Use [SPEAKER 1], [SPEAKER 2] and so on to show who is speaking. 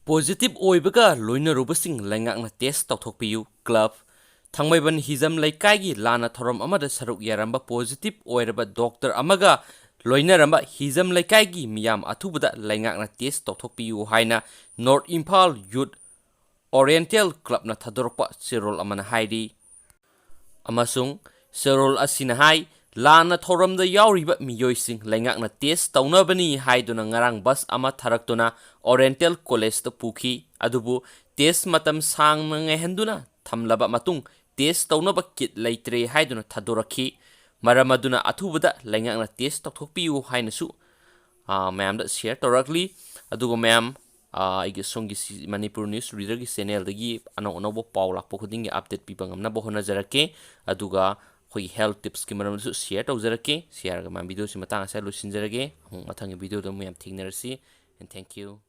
[SPEAKER 1] Positive oibaga loinarubasing laingakna test taothokpiyu club thangmaiban hizam laikai Lanna Thauramda saruk yaramba positive oiraba doctor amaga loinaramba hizam laikai miyam athubada laingakna test taothokpiyu haina North Imphal Youth Oriental Club na thadorpa sirol amana hairi amasung sirol asina hai Lanna Thauramda Yaoruba miyoising laingakna test taunabani haiduna ngarang bus ama tharaktuna Oriental College ta pukhi adubu test matam sangna ngehenduna thamlaba matung test taunaba kit leitre haiduna thadorakhi maramaduna athubada laingakna test taothokpiyu hainasu mayam da share torakli adugo mayam igi songi Manipur News Reader gi channel dagi ano paw lakpo khuding update pibangamna bohona jarake aduga khoi health tips ki maram su share tawjarake share ga ma video si matang sa lusinjarage mathang video do mayam thingnerasi and thank you.